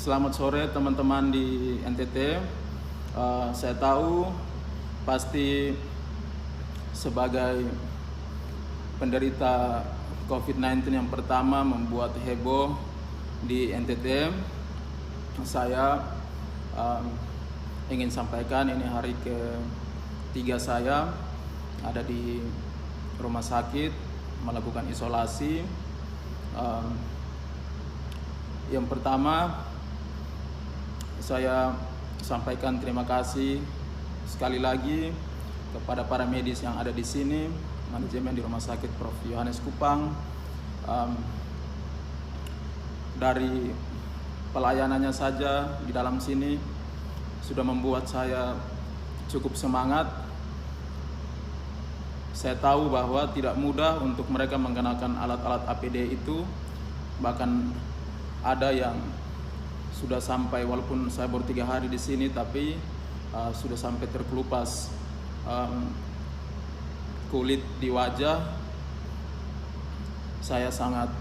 Selamat sore teman-teman di NTT. Saya tahu pasti sebagai penderita COVID-19 yang pertama membuat heboh di NTT. Saya ingin sampaikan ini hari ketiga saya ada di rumah sakit melakukan isolasi. Yang pertama, saya sampaikan terima kasih sekali lagi kepada para medis yang ada di sini, manajemen di Rumah Sakit Prof. Yohanes Kupang. Dari pelayanannya saja di dalam sini sudah membuat saya cukup semangat. Saya tahu bahwa tidak mudah untuk mereka mengenakan alat-alat APD itu, bahkan ada yang sudah sampai, walaupun saya baru 3 hari di sini, tapi sudah sampai terkelupas kulit di wajah. Saya sangat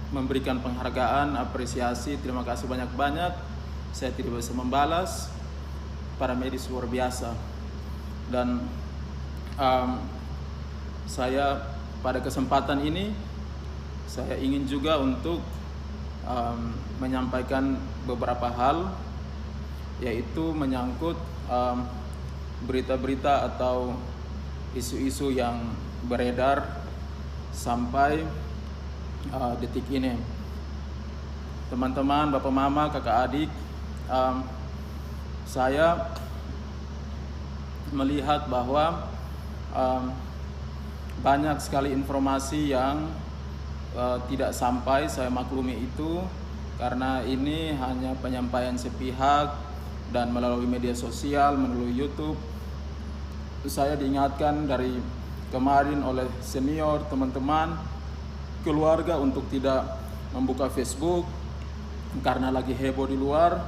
memberikan penghargaan, apresiasi, terima kasih banyak-banyak. Saya tidak bisa membalas, para medis luar biasa. Dan saya pada kesempatan ini saya ingin juga untuk menyampaikan beberapa hal, yaitu menyangkut berita-berita atau isu-isu yang beredar sampai detik ini. Teman-teman, bapak mama, kakak adik, saya melihat bahwa banyak sekali informasi yang tidak sampai. Saya maklumi itu karena ini hanya penyampaian sepihak dan melalui media sosial, melalui YouTube. Saya diingatkan dari kemarin oleh senior, teman-teman, keluarga untuk tidak membuka Facebook karena lagi heboh di luar,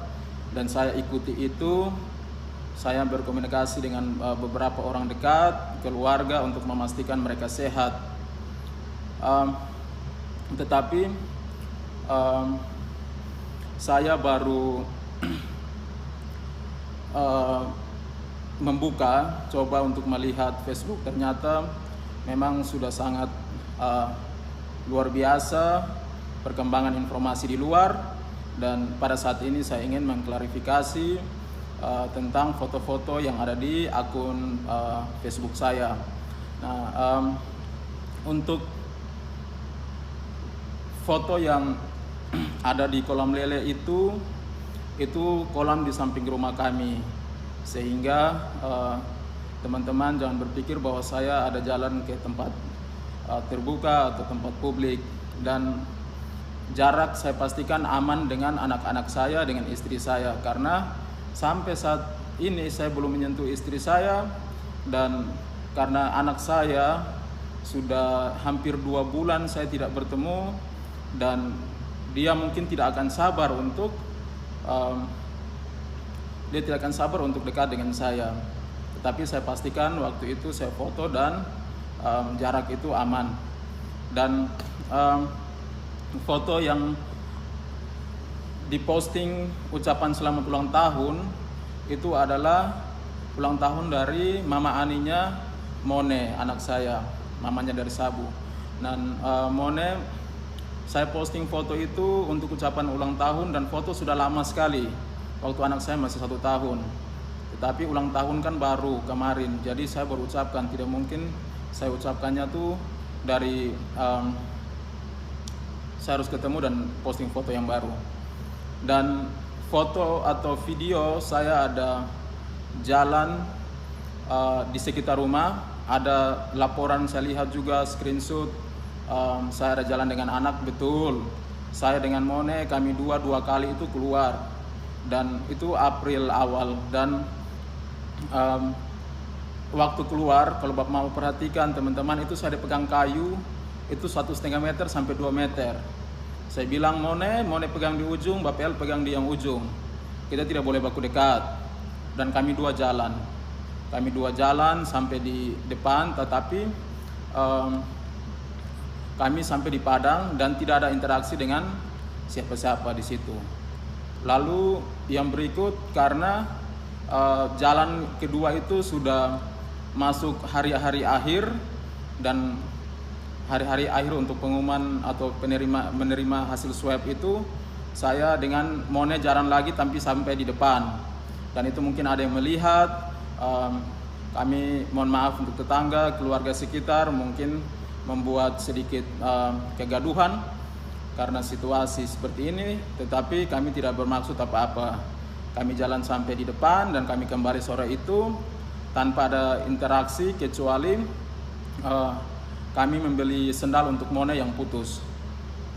dan saya ikuti itu. Saya berkomunikasi dengan beberapa orang dekat, keluarga, untuk memastikan mereka sehat. Tetapi saya baru membuka, coba untuk melihat Facebook. Ternyata memang sudah sangat luar biasa perkembangan informasi di luar. Dan pada saat ini saya ingin mengklarifikasi tentang foto-foto yang ada di akun Facebook saya. Nah, untuk foto yang ada di kolam lele itu kolam di samping rumah kami, sehingga teman-teman jangan berpikir bahwa saya ada jalan ke tempat terbuka atau tempat publik. Dan jarak saya pastikan aman dengan anak-anak saya, dengan istri saya, karena sampai saat ini saya belum menyentuh istri saya, dan karena anak saya sudah hampir 2 bulan saya tidak bertemu, dan dia mungkin tidak akan sabar untuk dekat dengan saya. Tetapi saya pastikan waktu itu saya foto dan jarak itu aman. Dan foto yang diposting ucapan selamat ulang tahun itu adalah ulang tahun dari mama aninya Mone, anak saya, mamanya dari Sabu. Dan Mone, saya posting foto itu untuk ucapan ulang tahun, dan foto sudah lama sekali, waktu anak saya masih 1 tahun. Tetapi ulang tahun kan baru kemarin, jadi saya baru ucapkan. Tidak mungkin saya ucapkannya tuh dari saya harus ketemu dan posting foto yang baru. Dan foto atau video saya ada jalan di sekitar rumah, ada laporan saya lihat juga, screenshot. Saya ada jalan dengan anak, betul. Saya dengan Mone, kami dua kali itu keluar, dan itu April awal. Dan waktu keluar, kalau bapak mau perhatikan teman-teman, itu saya pegang kayu, itu 1,5 meter sampai 2 meter. Saya bilang Mone pegang di ujung, Bapak El pegang di yang ujung. Kita tidak boleh baku dekat. Dan kami dua jalan sampai di depan, tetapi kami sampai di padang dan tidak ada interaksi dengan siapa-siapa di situ. Lalu yang berikut karena jalan kedua itu sudah masuk hari-hari akhir dan hari-hari akhir untuk pengumuman atau menerima hasil swab itu, saya dengan Mone jalan lagi tapi sampai di depan, dan itu mungkin ada yang melihat. Kami mohon maaf untuk tetangga, keluarga sekitar, mungkin membuat sedikit kegaduhan karena situasi seperti ini, tetapi kami tidak bermaksud apa-apa. Kami jalan sampai di depan dan kami kembali sore itu tanpa ada interaksi, kecuali kami membeli sendal untuk Mone yang putus.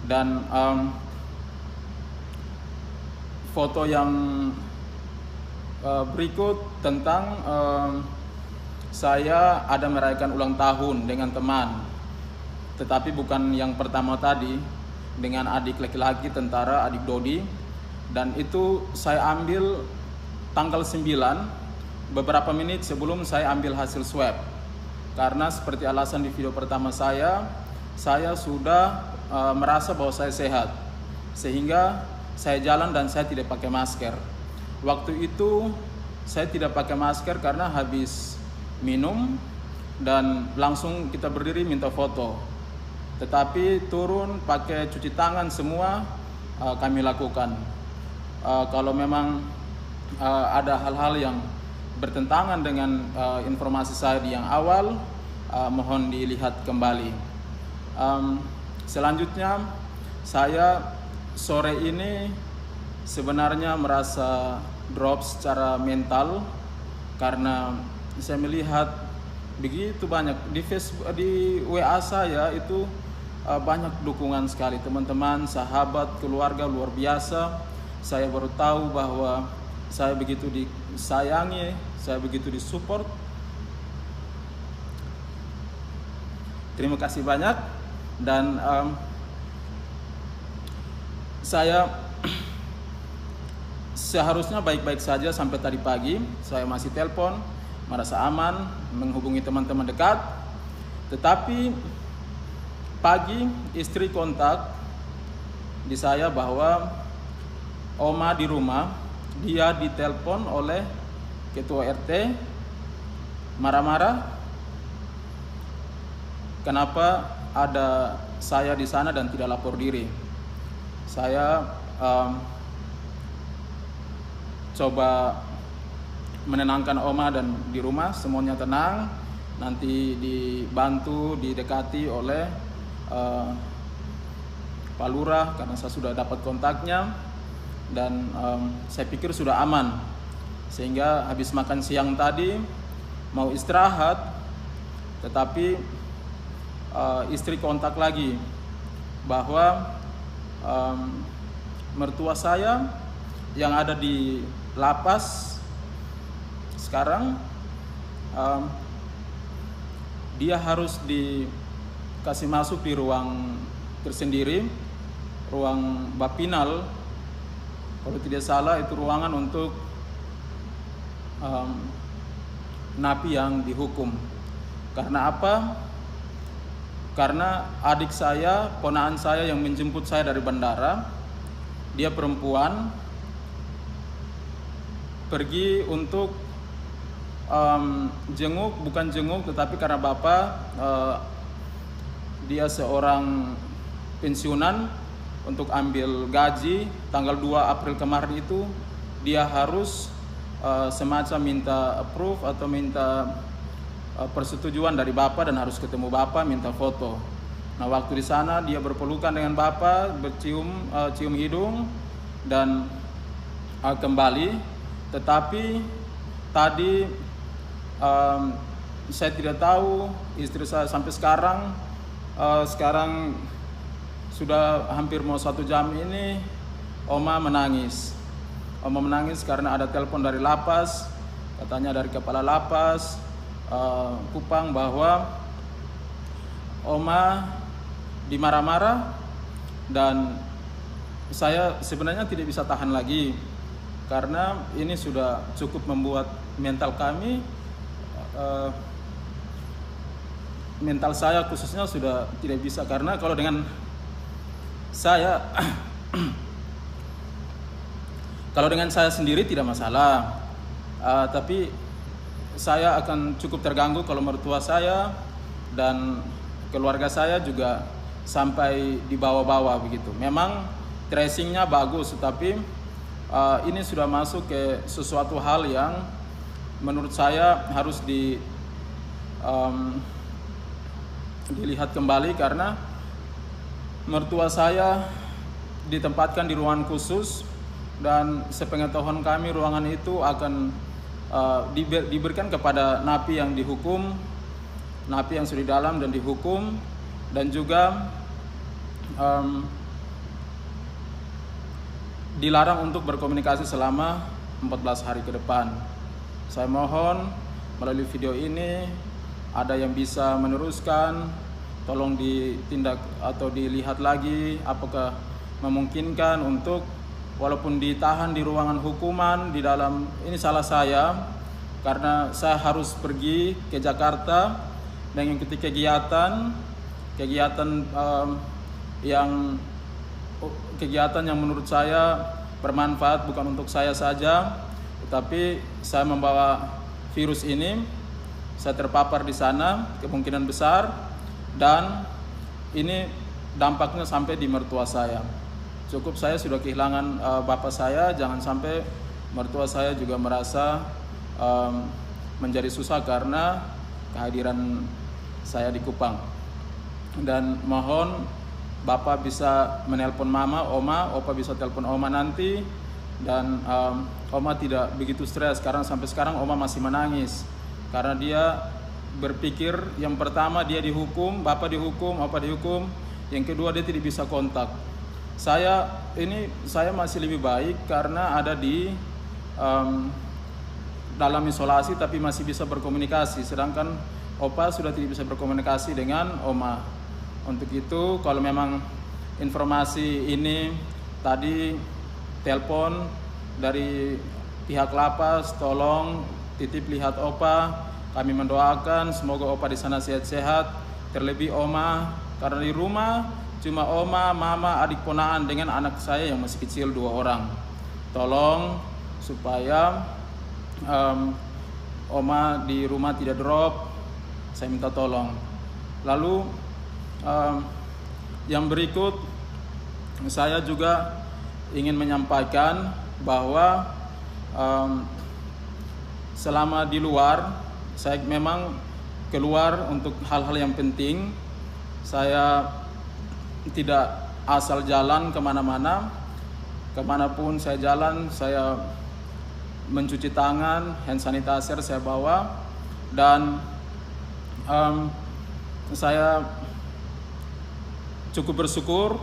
Dan foto yang berikut tentang saya ada merayakan ulang tahun dengan teman, tetapi bukan yang pertama tadi, dengan adik laki-laki tentara, adik Dodi. Dan itu saya ambil tanggal 9, beberapa menit sebelum saya ambil hasil swab. Karena seperti alasan di video pertama saya sudah merasa bahwa saya sehat, sehingga saya jalan dan saya tidak pakai masker. Waktu itu saya tidak pakai masker karena habis minum dan langsung kita berdiri minta foto. Tetapi turun pakai cuci tangan semua kami lakukan. Kalau memang ada hal-hal yang bertentangan dengan informasi saya di yang awal, mohon dilihat kembali. Selanjutnya, saya sore ini sebenarnya merasa drop secara mental karena saya melihat begitu banyak di Facebook, di WA saya itu banyak dukungan sekali, teman-teman, sahabat, keluarga luar biasa. Saya baru tahu bahwa saya begitu disayangi, saya begitu disupport. Terima kasih banyak. Dan saya seharusnya baik-baik saja sampai tadi pagi. Saya masih telepon, merasa aman, menghubungi teman-teman dekat. Tetapi pagi istri kontak di saya bahwa Oma di rumah, dia ditelepon oleh ketua RT, marah-marah. Kenapa ada saya di sana dan tidak lapor diri? Saya coba menenangkan Oma dan di rumah semuanya tenang. Nanti dibantu, didekati oleh Pak Lurah karena saya sudah dapat kontaknya, dan saya pikir sudah aman. Sehingga habis makan siang tadi mau istirahat, tetapi istri kontak lagi bahwa mertua saya yang ada di lapas sekarang, dia harus dikasih masuk di ruang tersendiri, ruang bapinal. Kalau tidak salah itu ruangan untuk napi yang dihukum. Karena apa? Karena adik saya, ponakan saya yang menjemput saya dari bandara, dia perempuan, pergi untuk jenguk, bukan jenguk, tetapi karena bapak dia seorang pensiunan, untuk ambil gaji tanggal 2 April kemarin itu dia harus semacam minta approve atau minta persetujuan dari bapak dan harus ketemu bapak, minta foto. Nah, waktu di sana dia berpelukan dengan bapak, cium hidung dan kembali. Tetapi tadi saya tidak tahu, istri saya sampai sekarang sudah hampir mau 1 jam ini, Oma menangis. Oma menangis karena ada telepon dari lapas, katanya dari kepala lapas Kupang, bahwa Oma dimarah-marah. Dan saya sebenarnya tidak bisa tahan lagi karena ini sudah cukup membuat mental kami, mental saya khususnya sudah tidak bisa. Karena kalau dengan saya Kalau dengan saya sendiri tidak masalah, tapi saya akan cukup terganggu kalau mertua saya dan keluarga saya juga sampai dibawa-bawa begitu. Memang tracingnya bagus, tetapi ini sudah masuk ke sesuatu hal yang menurut saya harus dilihat kembali, karena mertua saya ditempatkan di ruangan khusus dan sepengetahuan kami ruangan itu akan diberikan kepada napi yang dihukum, napi yang sudah di dalam dan dihukum, dan juga dilarang untuk berkomunikasi selama 14 hari ke depan. Saya mohon melalui video ini ada yang bisa meneruskan, tolong ditindak atau dilihat lagi apakah memungkinkan untuk walaupun ditahan di ruangan hukuman di dalam, ini salah saya karena saya harus pergi ke Jakarta dan mengikuti kegiatan yang menurut saya bermanfaat bukan untuk saya saja, tetapi saya membawa virus ini, saya terpapar di sana kemungkinan besar, dan ini dampaknya sampai di mertua saya. Cukup saya sudah kehilangan bapak saya, jangan sampai mertua saya juga merasa menjadi susah karena kehadiran saya di Kupang. Dan mohon bapak bisa menelpon mama, oma, opa bisa telepon oma nanti, dan oma tidak begitu stres karena sampai sekarang oma masih menangis karena dia berpikir yang pertama dia dihukum, bapak dihukum, opa dihukum, yang kedua dia tidak bisa kontak. Saya masih lebih baik karena ada di dalam isolasi tapi masih bisa berkomunikasi, sedangkan opa sudah tidak bisa berkomunikasi dengan oma. Untuk itu kalau memang informasi ini tadi telepon dari pihak lapas, tolong titip lihat opa. Kami mendoakan semoga opa di sana sehat-sehat, terlebih oma karena di rumah cuma oma, mama, adik ponaan dengan anak saya yang masih kecil 2 orang. Tolong supaya oma di rumah tidak drop, saya minta tolong. Lalu yang berikut saya juga ingin menyampaikan bahwa selama di luar saya memang keluar untuk hal-hal yang penting. Saya tidak asal jalan kemana-mana, kemanapun saya jalan saya mencuci tangan, hand sanitizer saya bawa, dan saya cukup bersyukur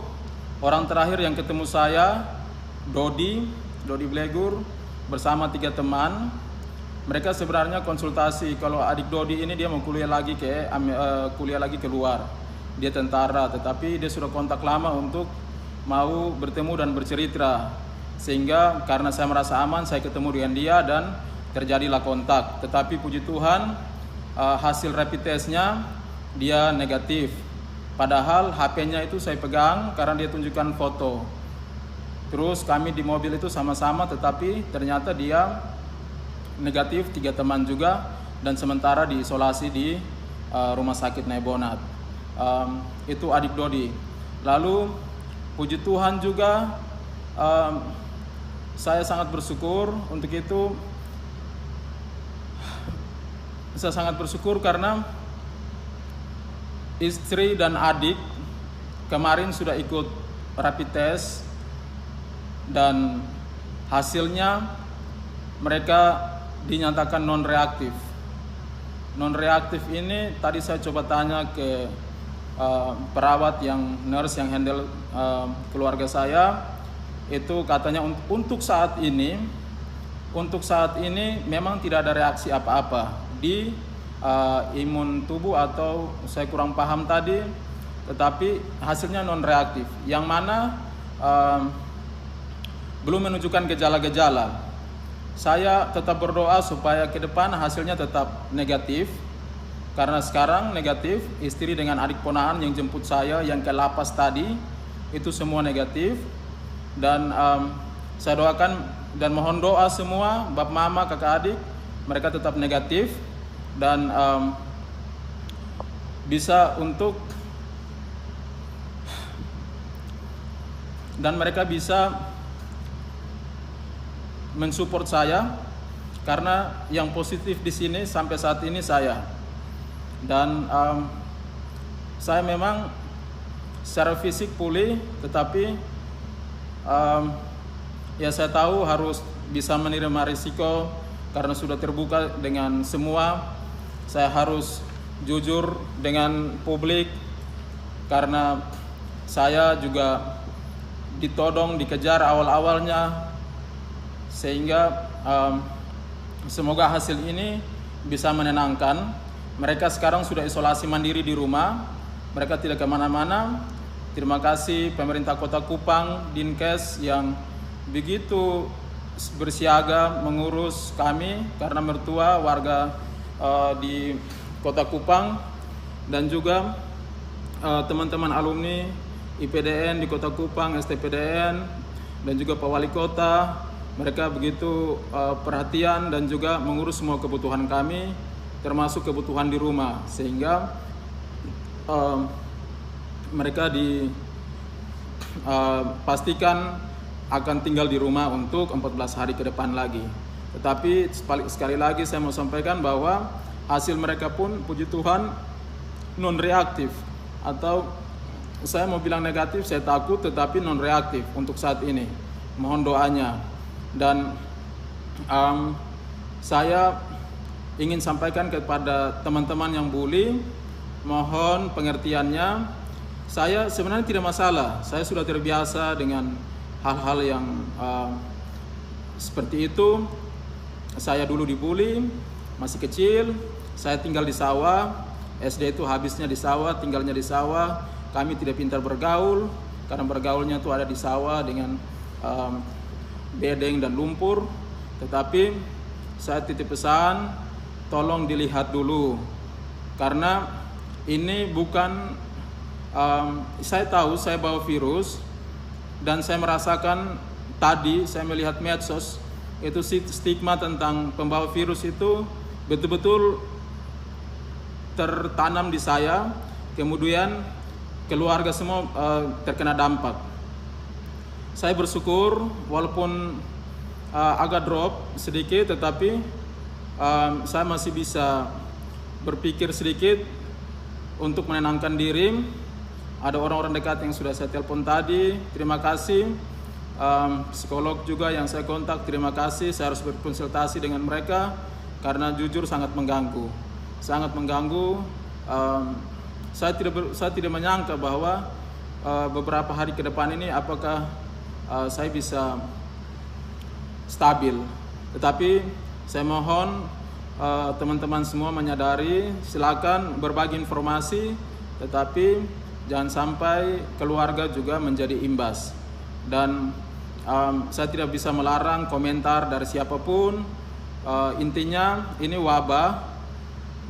orang terakhir yang ketemu saya Dodi Blegur bersama 3 teman. Mereka sebenarnya konsultasi kalau adik Dodi ini dia mau kuliah lagi keluar. Dia tentara, tetapi dia sudah kontak lama untuk mau bertemu dan bercerita. Sehingga karena saya merasa aman, saya ketemu dengan dia dan terjadilah kontak. Tetapi puji Tuhan hasil rapid testnya dia negatif. Padahal HP-nya itu saya pegang karena dia tunjukkan foto. Terus kami di mobil itu sama-sama, tetapi ternyata dia negatif, 3 teman juga, dan sementara diisolasi di rumah sakit Nebonat. Itu adik Dodi. Lalu puji Tuhan juga saya sangat bersyukur untuk itu. Saya sangat bersyukur karena istri dan adik kemarin sudah ikut rapid test dan hasilnya mereka dinyatakan non-reaktif. Non-reaktif ini tadi saya coba tanya ke perawat nurse yang handle keluarga saya, itu katanya untuk saat ini memang tidak ada reaksi apa-apa di imun tubuh, atau saya kurang paham tadi, tetapi hasilnya non-reaktif, yang mana belum menunjukkan gejala-gejala. Saya tetap berdoa supaya ke depan hasilnya tetap negatif, karena sekarang negatif. Istri dengan adik ponaan yang jemput saya yang ke lapas tadi itu semua negatif, dan saya doakan dan mohon doa semua, bapak mama, kakak adik, mereka tetap negatif dan mereka bisa mensupport saya, karena yang positif di sini sampai saat ini saya. Dan saya memang secara fisik pulih, tetapi ya saya tahu harus bisa menerima risiko karena sudah terbuka dengan semua. Saya harus jujur dengan publik karena saya juga ditodong, dikejar awal-awalnya, sehingga semoga hasil ini bisa menenangkan. Mereka sekarang sudah isolasi mandiri di rumah, mereka tidak kemana-mana. Terima kasih pemerintah Kota Kupang, Dinkes yang begitu bersiaga mengurus kami karena mertua warga di Kota Kupang, dan juga teman-teman alumni IPDN di Kota Kupang, STPDN, dan juga Pak Wali Kota. Mereka begitu perhatian dan juga mengurus semua kebutuhan kami, termasuk kebutuhan di rumah, sehingga mereka dipastikan akan tinggal di rumah untuk 14 hari ke depan lagi. Tetapi sekali lagi saya mau sampaikan bahwa hasil mereka pun puji Tuhan non reaktif, atau saya mau bilang negatif, saya takut, tetapi non reaktif untuk saat ini. Mohon doanya. Dan saya ingin sampaikan kepada teman-teman yang bully, mohon pengertiannya. Saya sebenarnya tidak masalah, saya sudah terbiasa dengan hal-hal yang seperti itu. Saya dulu dibully, masih kecil, saya tinggal di sawah, SD itu habisnya di sawah, tinggalnya di sawah. Kami tidak pintar bergaul, karena bergaulnya itu ada di sawah dengan bedeng dan lumpur. Tetapi saya titip pesan, tolong dilihat dulu, karena ini bukan saya tahu saya bawa virus, dan saya merasakan tadi saya melihat medsos itu stigma tentang pembawa virus itu betul-betul tertanam di saya, kemudian keluarga semua terkena dampak. Saya bersyukur walaupun agak drop sedikit, tetapi saya masih bisa berpikir sedikit untuk menenangkan diri. Ada orang-orang dekat yang sudah saya telepon tadi, terima kasih. Psikolog juga yang saya kontak, terima kasih. Saya harus berkonsultasi dengan mereka karena jujur sangat mengganggu. Sangat mengganggu. Saya tidak menyangka bahwa beberapa hari ke depan ini apakah saya bisa stabil. Tetapi saya mohon teman-teman semua menyadari, silakan berbagi informasi, tetapi jangan sampai keluarga juga menjadi imbas. Dan saya tidak bisa melarang komentar dari siapapun. Intinya ini wabah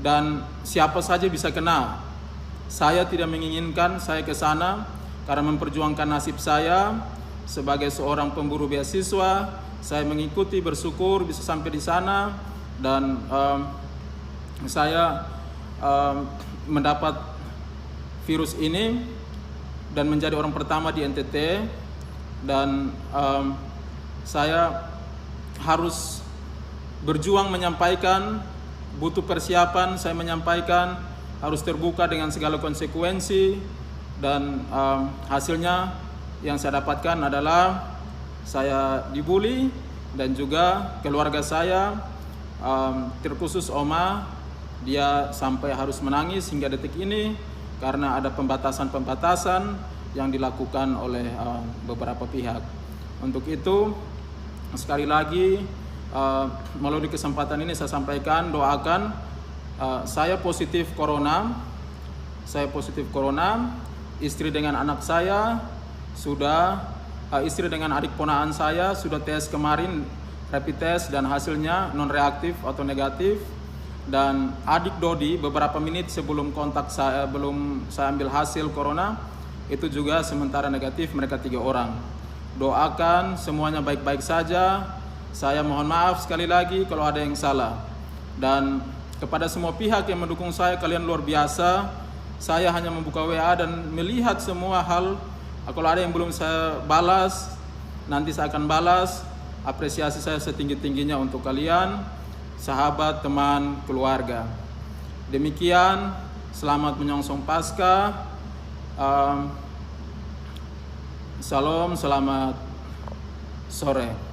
dan siapa saja bisa kena. Saya tidak menginginkan saya ke sana karena memperjuangkan nasib saya sebagai seorang pemburu beasiswa. Saya mengikuti, bersyukur bisa sampai di sana, dan saya mendapat virus ini dan menjadi orang pertama di NTT, dan saya harus berjuang menyampaikan, butuh persiapan, saya menyampaikan, harus terbuka dengan segala konsekuensi, dan hasilnya yang saya dapatkan adalah saya dibully, dan juga keluarga saya, terkhusus Oma, dia sampai harus menangis hingga detik ini karena ada pembatasan-pembatasan yang dilakukan oleh beberapa pihak. Untuk itu, sekali lagi melalui kesempatan ini saya sampaikan, doakan. Saya positif corona, istri dengan anak saya sudah, istri dengan adik ponaan saya sudah tes kemarin, rapid test, dan hasilnya non reaktif atau negatif. Dan adik Dodi beberapa menit sebelum kontak saya, belum saya ambil hasil corona, itu juga sementara negatif. Mereka 3 orang. Doakan semuanya baik-baik saja. Saya mohon maaf sekali lagi kalau ada yang salah. Dan kepada semua pihak yang mendukung saya, kalian luar biasa. Saya hanya membuka WA dan melihat semua hal. Kalau ada yang belum saya balas, nanti saya akan balas. Apresiasi saya setinggi-tingginya untuk kalian, sahabat, teman, keluarga. Demikian, selamat menyongsong Paskah. Salam, selamat sore.